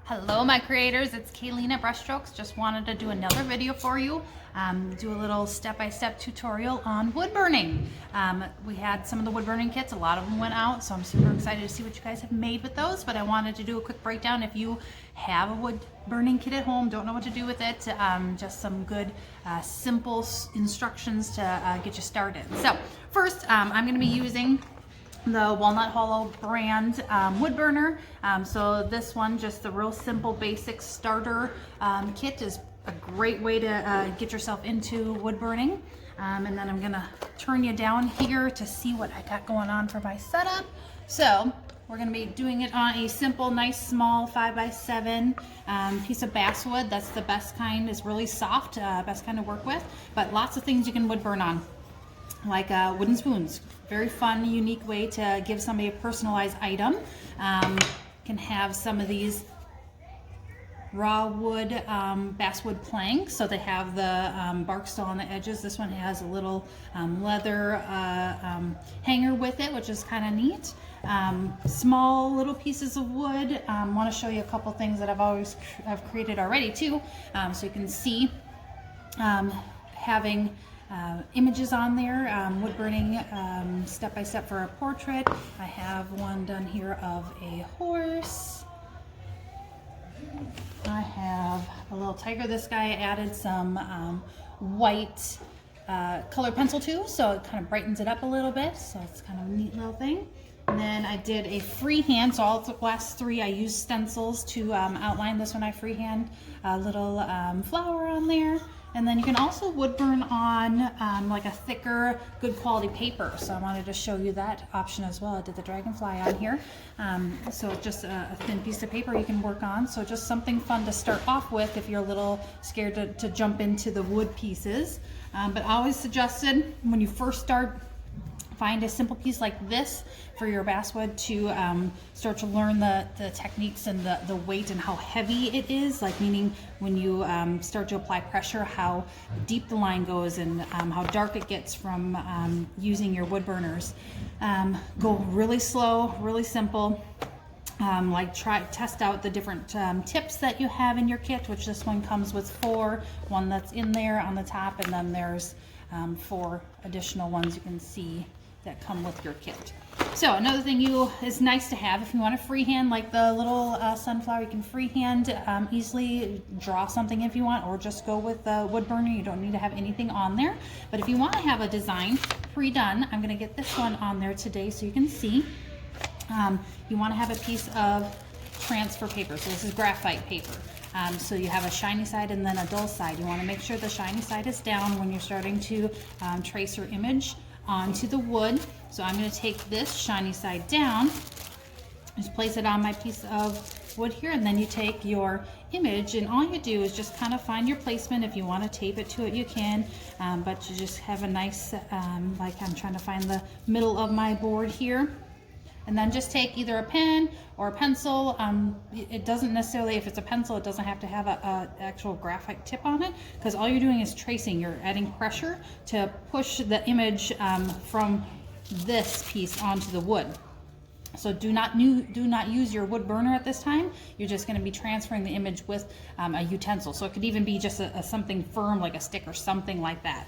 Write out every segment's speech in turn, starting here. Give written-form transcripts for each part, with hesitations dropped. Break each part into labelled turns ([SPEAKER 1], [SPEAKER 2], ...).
[SPEAKER 1] Hello my creators, it's Kayleen at Brushstrokes. Just wanted to do another video for you. Do a little step-by-step tutorial on wood burning. We had some of the wood burning kits, a lot of them went out, so I'm super excited to see what you guys have made with those, but I wanted to do a quick breakdown. If you have a wood burning kit at home, don't know what to do with it, just some good simple instructions to get you started. So first, I'm going to be using the Walnut Hollow brand wood burner. So this one, just the real simple basic starter kit, is a great way to get yourself into wood burning. And then I'm gonna turn you down here to see what I got going on for my setup. So we're gonna be doing it on a simple, nice, small 5x7 piece of basswood. That's the best kind. It's really soft, best kind to work with, but lots of things you can wood burn on, like wooden spoons. Very fun, unique way to give somebody a personalized item. Can have some of these raw wood basswood planks, so they have the bark still on the edges. This one has a little leather hanger with it, which is kind of neat. Small little pieces of wood. Want to show you a couple things that I've created already too, so you can see having images on there, wood burning step by step for a portrait. I have one done here of a horse. I have a little tiger. This guy added some white colored pencil to, so it kind of brightens it up a little bit, so it's kind of a neat little thing. And then I did a freehand, so all the last three I used stencils to outline. This one I freehand a little flower on there. And then you can also wood burn on like a thicker, good quality paper. So I wanted to show you that option as well. I did the dragonfly on here. So it's just a thin piece of paper you can work on. So just something fun to start off with if you're a little scared to jump into the wood pieces. But I always suggested when you first start, find a simple piece like this for your basswood to start to learn the techniques and the weight and how heavy it is, like meaning when you start to apply pressure, how deep the line goes and how dark it gets from using your wood burners. Go really slow, really simple. Test out the different tips that you have in your kit, which this one comes with 4, one that's in there on the top, and then there's 4 additional ones you can see that come with your kit. So another thing is nice to have if you want to freehand, like the little sunflower, you can freehand easily draw something if you want, or just go with the wood burner. You don't need to have anything on there. But if you want to have a design pre-done, I'm going to get this one on there today so you can see. You want to have a piece of transfer paper. So this is graphite paper. So you have a shiny side and then a dull side. You want to make sure the shiny side is down when you're starting to trace your image onto the wood. So I'm going to take this shiny side down, just place it on my piece of wood here, and then you take your image and all you do is just kind of find your placement. If you want to tape it to it, you can, but you just have a nice, like I'm trying to find the middle of my board here. And then just take either a pen or a pencil. It doesn't necessarily, if it's a pencil, it doesn't have to have a actual graphite tip on it, because all you're doing is tracing. You're adding pressure to push the image from this piece onto the wood. So do not use your wood burner at this time. You're just going to be transferring the image with a utensil. So it could even be just something firm like a stick or something like that.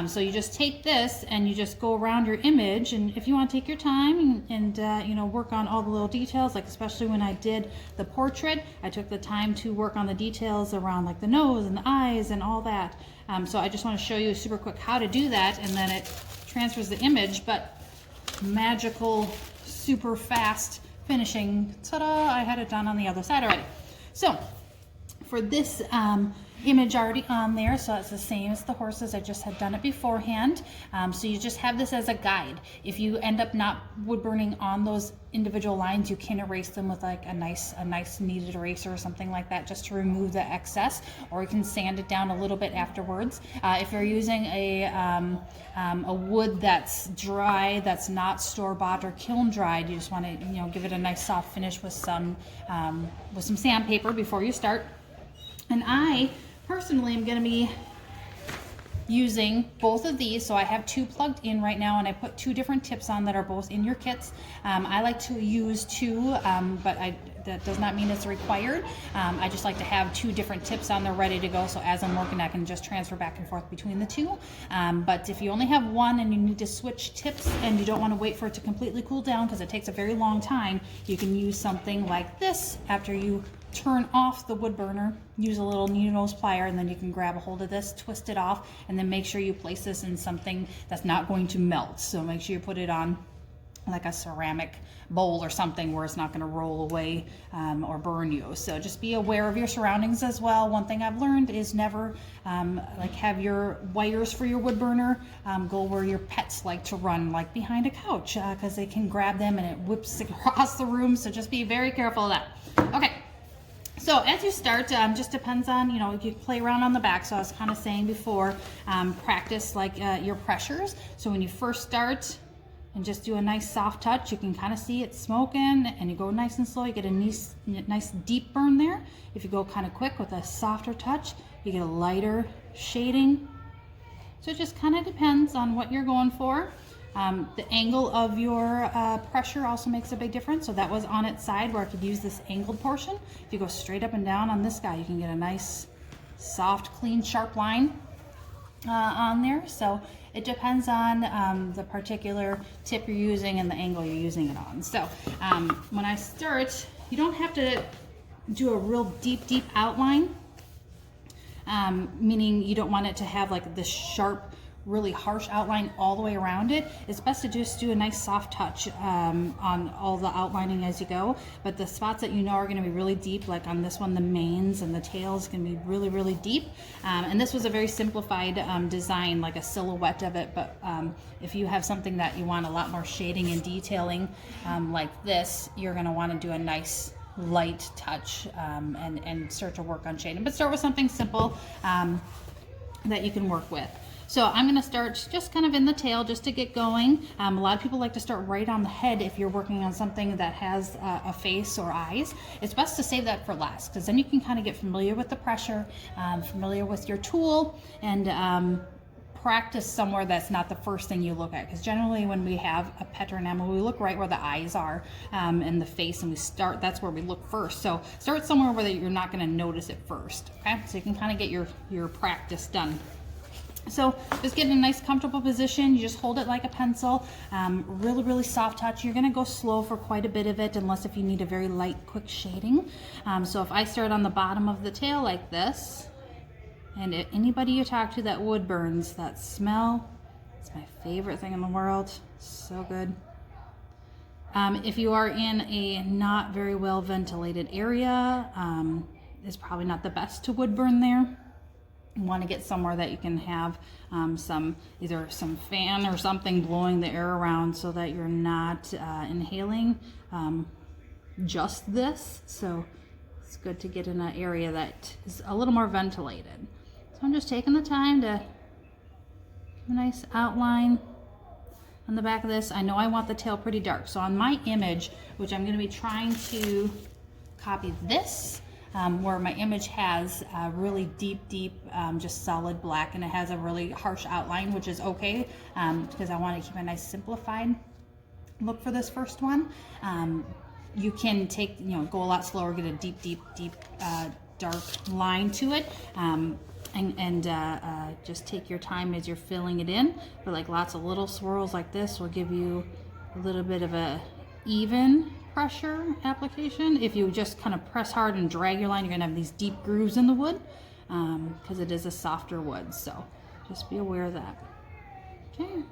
[SPEAKER 1] So you just take this and you just go around your image, and if you want to take your time and you know, work on all the little details, like especially when I did the portrait, I took the time to work on the details around like the nose and the eyes and all that. So I just want to show you super quick how to do that, and then it transfers the image, but magical, super fast finishing. Ta-da! I had it done on the other side already. So for this image already on there, so it's the same as the horses. I just had done it beforehand. So you just have this as a guide. If you end up not wood burning on those individual lines, you can erase them with like a nice kneaded eraser or something like that, just to remove the excess, or you can sand it down a little bit afterwards. If you're using a wood that's dry, that's not store-bought or kiln dried, you just want to, you know, give it a nice soft finish with some sandpaper before you start. And I personally am going to be using both of these. So I have two plugged in right now, and I put two different tips on that are both in your kits. I like to use two, but that does not mean it's required. I just like to have 2 different tips on there ready to go, so as I'm working I can just transfer back and forth between the 2. But if you only have one and you need to switch tips and you don't want to wait for it to completely cool down because it takes a very long time, you can use something like this after you turn off the wood burner. Use a little needle nose plier and then you can grab a hold of this, twist it off, and then make sure you place this in something that's not going to melt. So make sure you put it on like a ceramic bowl or something where it's not going to roll away or burn you. So just be aware of your surroundings as well. One thing I've learned is never like have your wires for your wood burner go where your pets like to run, like behind a couch, because they can grab them and it whips across the room. So just be very careful of that. Okay. So as you start, just depends on, you know, you play around on the back. So I was kind of saying before, practice like your pressures. So when you first start and just do a nice soft touch, you can kind of see it smoking, and you go nice and slow, you get a nice deep burn there. If you go kind of quick with a softer touch, you get a lighter shading. So it just kind of depends on what you're going for. The angle of your pressure also makes a big difference. So that was on its side where I could use this angled portion. If you go straight up and down on this guy, you can get a nice, soft, clean, sharp line on there. So it depends on the particular tip you're using and the angle you're using it on. So when I start, you don't have to do a real deep outline, meaning you don't want it to have like this sharp, really harsh outline all the way around it. It's best to just do a nice soft touch on all the outlining as you go. But the spots that you know are going to be really deep, like on this one, the manes and the tails can be really deep. And this was a very simplified design, like a silhouette of it. But if you have something that you want a lot more shading and detailing like this, you're going to want to do a nice light touch and start to work on shading. But start with something simple that you can work with. So I'm going to start just kind of in the tail just to get going. A lot of people like to start right on the head if you're working on something that has a face or eyes. It's best to save that for last, because then you can kind of get familiar with the pressure, familiar with your tool, and practice somewhere that's not the first thing you look at. Because generally when we have a pet or an animal, we look right where the eyes are and the face, and that's where we look first. So start somewhere where you're not going to notice it first. Okay, so you can kind of get your practice done. So just get in a nice comfortable position. You just hold it like a pencil, really soft touch. You're gonna go slow for quite a bit of it, unless if you need a very light, quick shading. So if I start on the bottom of the tail like this, and anybody you talk to that wood burns, that smell, it's my favorite thing in the world. So good. If you are in a not very well ventilated area, it's probably not the best to wood burn there. You want to get somewhere that you can have either some fan or something blowing the air around, so that you're not inhaling just this. So it's good to get in an area that is a little more ventilated. So I'm just taking the time to give a nice outline on the back of this. I know I want the tail pretty dark, so on my image, which I'm going to be trying to copy this, where my image has a really deep, just solid black, and it has a really harsh outline, which is okay, because I want to keep a nice simplified look for this first one. You can go a lot slower, get a deep, dark line to it, and just take your time as you're filling it in. But like lots of little swirls like this will give you a little bit of a even pressure application. If you just kind of press hard and drag your line, you're gonna have these deep grooves in the wood, because it is a softer wood. So just be aware of that. Okay.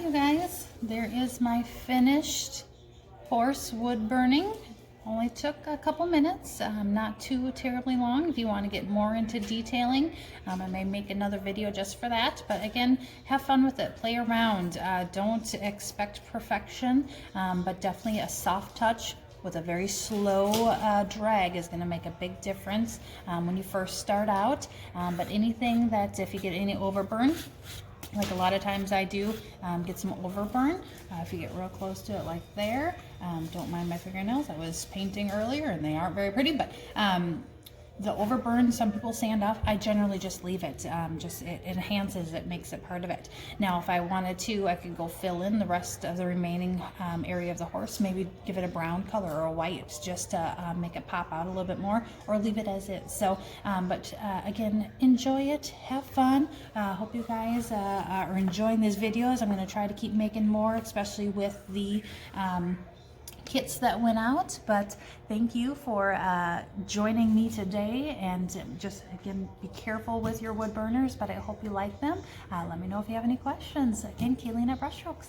[SPEAKER 1] you guys, there is my finished horse wood burning. Only took a couple minutes, not too terribly long. If you want to get more into detailing, I may make another video just for that. But again, have fun with it, play around. Don't expect perfection, but definitely a soft touch with a very slow drag is going to make a big difference when you first start out. But anything that, if you get any overburn, like a lot of times I do, get some overburn. If you get real close to it like there, don't mind my fingernails. I was painting earlier and they aren't very pretty, but the overburn, some people sand off. I generally just leave it. It enhances it, makes it part of it. Now, if I wanted to, I could go fill in the rest of the remaining area of the horse, maybe give it a brown color or a white just to make it pop out a little bit more, or leave it as is. So, again, enjoy it, have fun. Hope you guys are enjoying these videos. I'm going to try to keep making more, especially with the kits that went out. But thank you for joining me today, and just again, be careful with your wood burners, but I hope you like them. Let me know if you have any questions. Again, Kayleen at Brushstrokes.